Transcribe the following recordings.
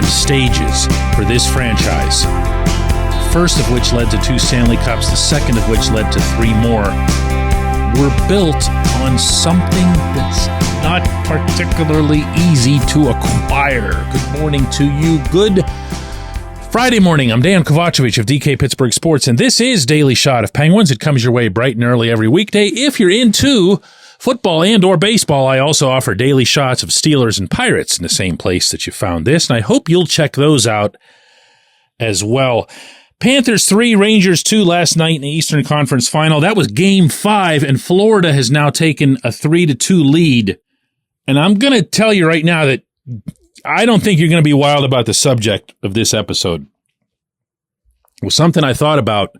grand stages for this franchise. First of which led to 2 Stanley Cups, the second of which led to 3 more, were built on something that's not particularly easy to acquire. Good morning to you. Good Friday morning. I'm Dejan Kovacevic of DK Pittsburgh Sports, and this is Daily Shot of Penguins. It comes your way bright and early every weekday. If you're into football and or baseball, I also offer daily shots of Steelers and Pirates in the same place that you found this, and I hope you'll check those out as well. Panthers 3, Rangers 2 last night in the Eastern Conference Final. That was Game 5, and Florida has now taken a 3-2 lead. And I'm going to tell you right now that I don't think you're going to be wild about the subject of this episode. It was something I thought about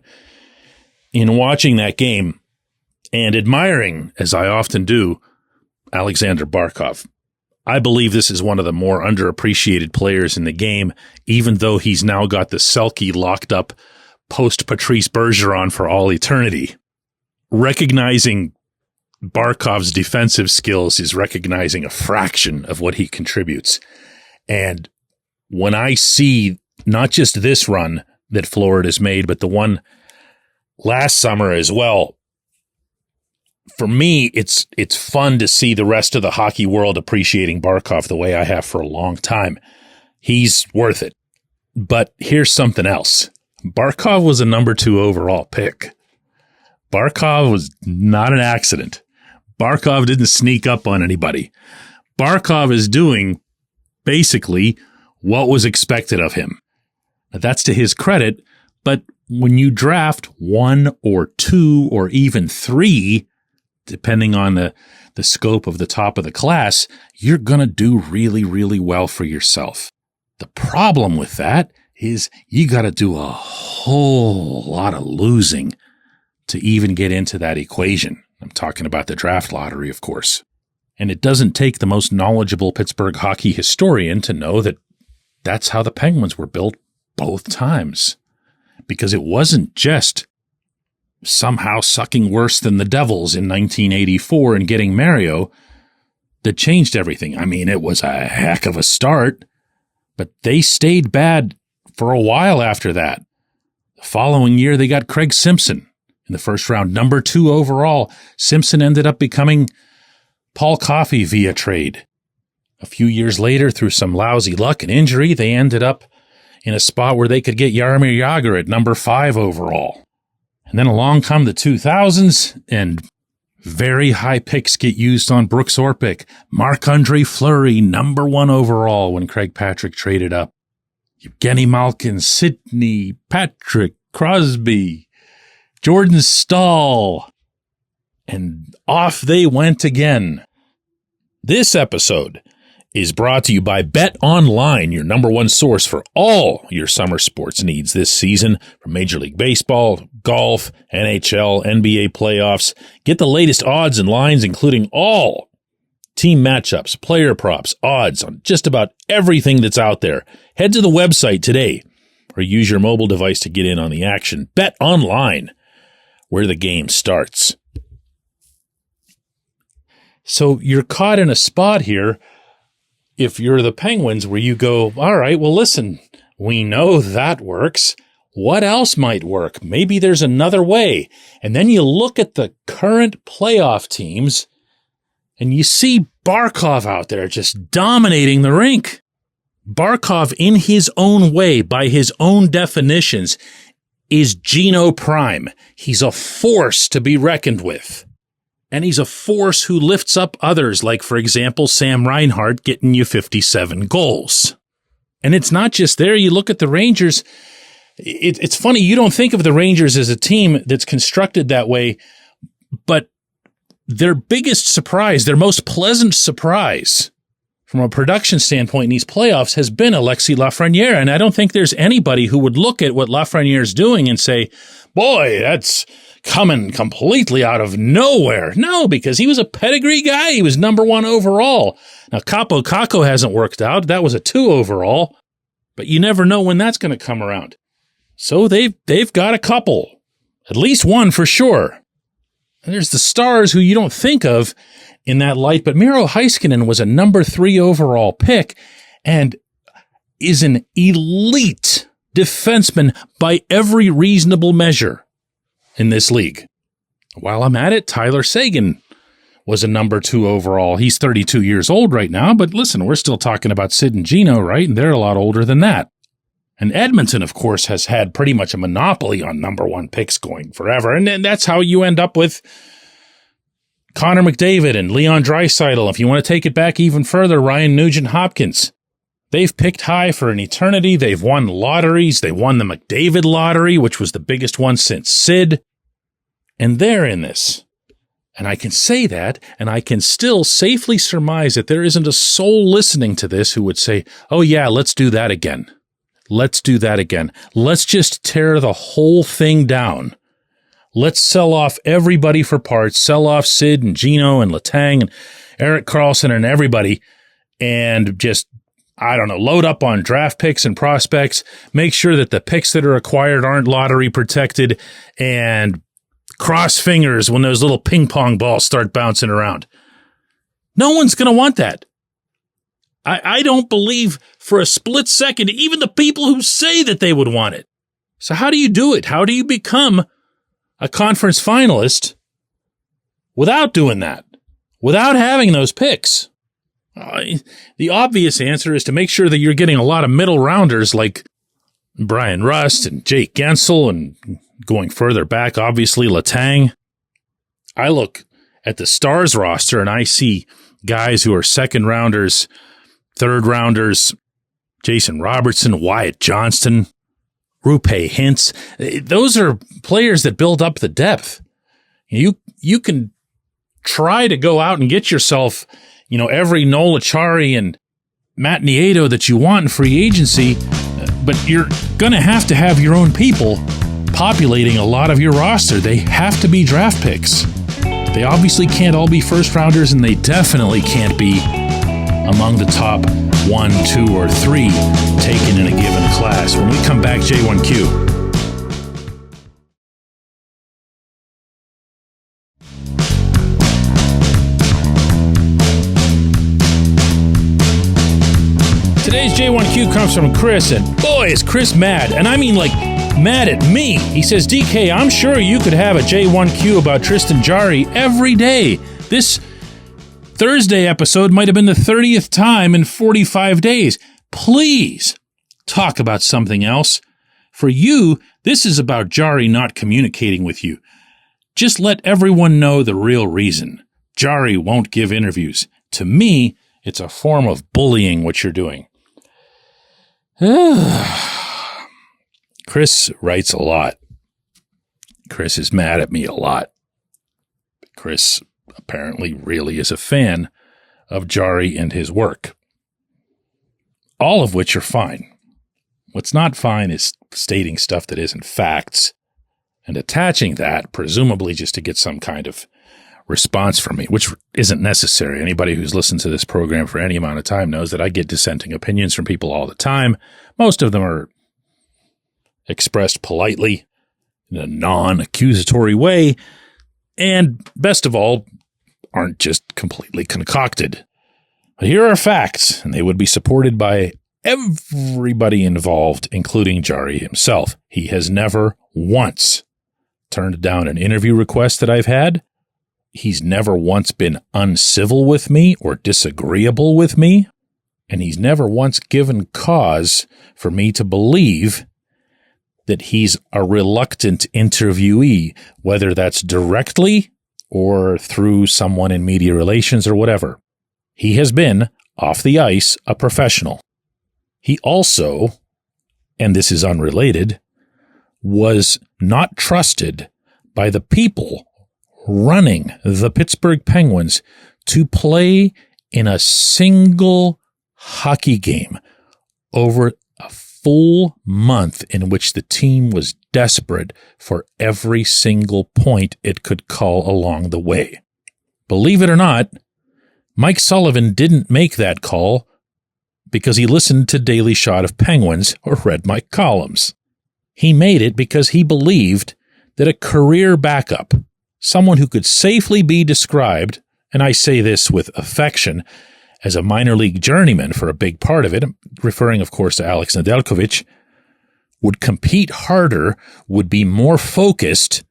in watching that game and admiring, as I often do, Alexander Barkov. I believe this is one of the more underappreciated players in the game, even though he's now got the Selke locked up post-Patrice Bergeron for all eternity. Recognizing Barkov's defensive skills is recognizing a fraction of what he contributes. And when I see not just this run that Florida's made, but the one last summer as well, for me, it's fun to see the rest of the hockey world appreciating Barkov the way I have for a long time. He's worth it. But here's something else. Barkov was a number 2 overall pick. Barkov was not an accident. Barkov didn't sneak up on anybody. Barkov is doing basically what was expected of him. Now, that's to his credit, but when you draft 1 or 2 or even 3, depending on the scope of the top of the class, you're going to do really, really well for yourself. The problem with that is you got to do a whole lot of losing to even get into that equation. I'm talking about the draft lottery, of course. And it doesn't take the most knowledgeable Pittsburgh hockey historian to know that that's how the Penguins were built both times. Because it wasn't just somehow sucking worse than the Devils in 1984 and getting Mario that changed everything. I mean, it was a heck of a start, but they stayed bad for a while after that. The following year, they got Craig Simpson in the first round, number 2 overall. Simpson ended up becoming Paul Coffey via trade. A few years later, through some lousy luck and injury, they ended up in a spot where they could get Jaromir Jagr at number 5 overall. And then along come the 2000s, and very high picks get used on Brooks Orpik. Marc-Andre Fleury, number 1 overall when Craig Patrick traded up. Evgeny Malkin, Sidney, Patrick, Crosby, Jordan Stahl. And off they went again. This episode is brought to you by Bet Online, your number 1 source for all your summer sports needs this season, from Major League Baseball, golf, NHL, NBA playoffs. Get the latest odds and lines, including all team matchups, player props, odds on just about everything that's out there. Head to the website today or use your mobile device to get in on the action. Bet Online, where the game starts. So you're caught in a spot here, if you're the Penguins, where you go, all right, well, listen, we know that works. What else might work? Maybe there's another way. And then you look at the current playoff teams and you see Barkov out there just dominating the rink. Barkov, in his own way, by his own definitions, is Geno Prime. He's a force to be reckoned with. And he's a force who lifts up others, like, for example, Sam Reinhart getting you 57 goals. And it's not just there. You look at the Rangers. It's funny, you don't think of the Rangers as a team that's constructed that way, but their biggest surprise, their most pleasant surprise from a production standpoint in these playoffs has been Alexis Lafreniere. And I don't think there's anybody who would look at what Lafreniere's doing and say, boy, that's coming completely out of nowhere. No, because he was a pedigree guy. He was number 1 overall. Now, Capo Caco hasn't worked out. That was a 2 overall. But you never know when that's going to come around. So they've got a couple. At least one for sure. And there's the stars who you don't think of in that light. But Miro Heiskanen was a number 3 overall pick. And is an elite defenseman by every reasonable measure in this league. While I'm at it, Tyler Seguin was a number 2 overall. He's 32 years old right now, but listen, we're still talking about Sid and Gino, right? And they're a lot older than that. And Edmonton, of course, has had pretty much a monopoly on number 1 picks going forever. And that's how you end up with Connor McDavid and Leon Draisaitl. If you want to take it back even further, Ryan Nugent-Hopkins. They've picked high for an eternity. They've won lotteries. They won the McDavid lottery, which was the biggest one since Sid. And they're in this. And I can say that, and I can still safely surmise that there isn't a soul listening to this who would say, oh yeah, let's do that again. Let's do that again. Let's just tear the whole thing down. Let's sell off everybody for parts, sell off Sid and Gino and Letang and Erik Karlsson and everybody, and just, I don't know, load up on draft picks and prospects, make sure that the picks that are acquired aren't lottery protected, and cross fingers when those little ping pong balls start bouncing around. No one's going to want that. I don't believe for a split second, even the people who say that they would want it. So how do you do it? How do you become a conference finalist without doing that? Without having those picks? The obvious answer is to make sure that you're getting a lot of middle rounders like Brian Rust and Jake Gensel, and going further back, obviously, Letang. I look at the Stars roster and I see guys who are second rounders, third rounders, Jason Robertson, Wyatt Johnston, Roope Hintz. Those are players that build up the depth. You can try to go out and get yourself, every Noel Acciari and Matt Nieto that you want in free agency, but you're going to have your own people populating a lot of your roster. They have to be draft picks. They obviously can't all be first rounders, and they definitely can't be among the top 1, 2, or 3 taken in a given class. When we come back, J1Q. Today's J1Q comes from Chris, and boy, is Chris mad. And I mean like mad at me. He says, DK, I'm sure you could have a J1Q about Tristan Jarry every day. This Thursday episode might have been the 30th time in 45 days. Please talk about something else. For you, this is about Jarry not communicating with you. Just let everyone know the real reason. Jarry won't give interviews. To me, it's a form of bullying what you're doing. Chris writes a lot. Chris is mad at me a lot. Chris apparently really is a fan of Jarry and his work. All of which are fine. What's not fine is stating stuff that isn't facts and attaching that, presumably just to get some kind of response from me, which isn't necessary. Anybody who's listened to this program for any amount of time knows that I get dissenting opinions from people all the time. Most of them are expressed politely in a non-accusatory way, and best of all, aren't just completely concocted. But here are facts, and they would be supported by everybody involved, including Jarry himself. He has never once turned down an interview request that I've had. He's never once been uncivil with me or disagreeable with me, and he's never once given cause for me to believe that he's a reluctant interviewee, whether that's directly or through someone in media relations or whatever. He has been, off the ice, a professional. He also, and this is unrelated, was not trusted by the people running the Pittsburgh Penguins to play in a single hockey game over a full month in which the team was desperate for every single point it could call along the way. Believe it or not, Mike Sullivan didn't make that call because he listened to Daily Shot of Penguins or read my columns. He made it because he believed that a career backup, someone who could safely be described, and I say this with affection, as a minor league journeyman for a big part of it, referring, of course, to Alex Nedeljkovic, would compete harder, would be more focused,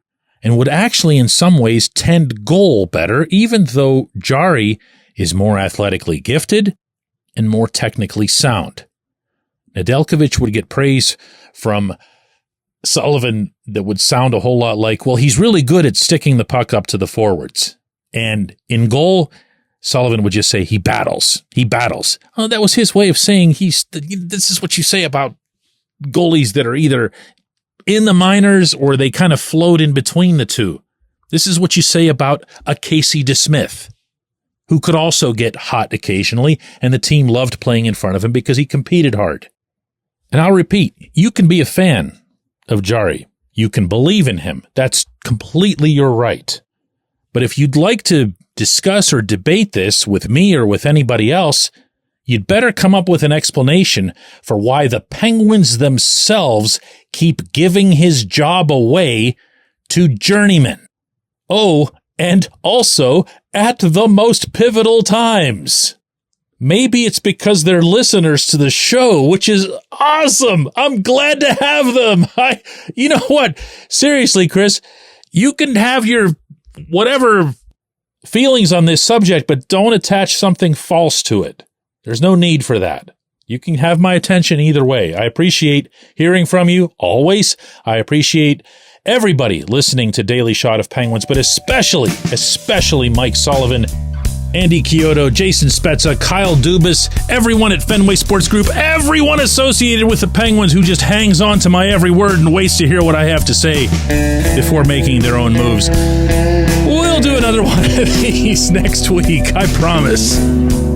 and would actually in some ways tend goal better, even though Jarry is more athletically gifted and more technically sound. Nedeljkovic would get praise from Sullivan that would sound a whole lot like, well, he's really good at sticking the puck up to the forwards. And in goal, Sullivan would just say he battles. He battles. Oh, that was his way of saying this is what you say about goalies that are either in the minors or they kind of float in between the two. This is what you say about a Casey DeSmith, who could also get hot occasionally, and the team loved playing in front of him because he competed hard. And I'll repeat, you can be a fan of Jarry. You can believe in him. That's completely your right. But if you'd like to discuss or debate this with me or with anybody else, you'd better come up with an explanation for why the Penguins themselves keep giving his job away to journeymen. Oh, and also at the most pivotal times. Maybe it's because they're listeners to the show, which is awesome. I'm glad to have them. You know what? Seriously, Chris, you can have your whatever feelings on this subject, but don't attach something false to it. There's no need for that. You can have my attention either way. I appreciate hearing from you always. I appreciate everybody listening to Daily Shot of Penguins, but especially Mike Sullivan, Andy Chiodo, Jason Spezza, Kyle Dubas, everyone at Fenway Sports Group, everyone associated with the Penguins who just hangs on to my every word and waits to hear what I have to say before making their own moves. We'll do another one of these next week, I promise.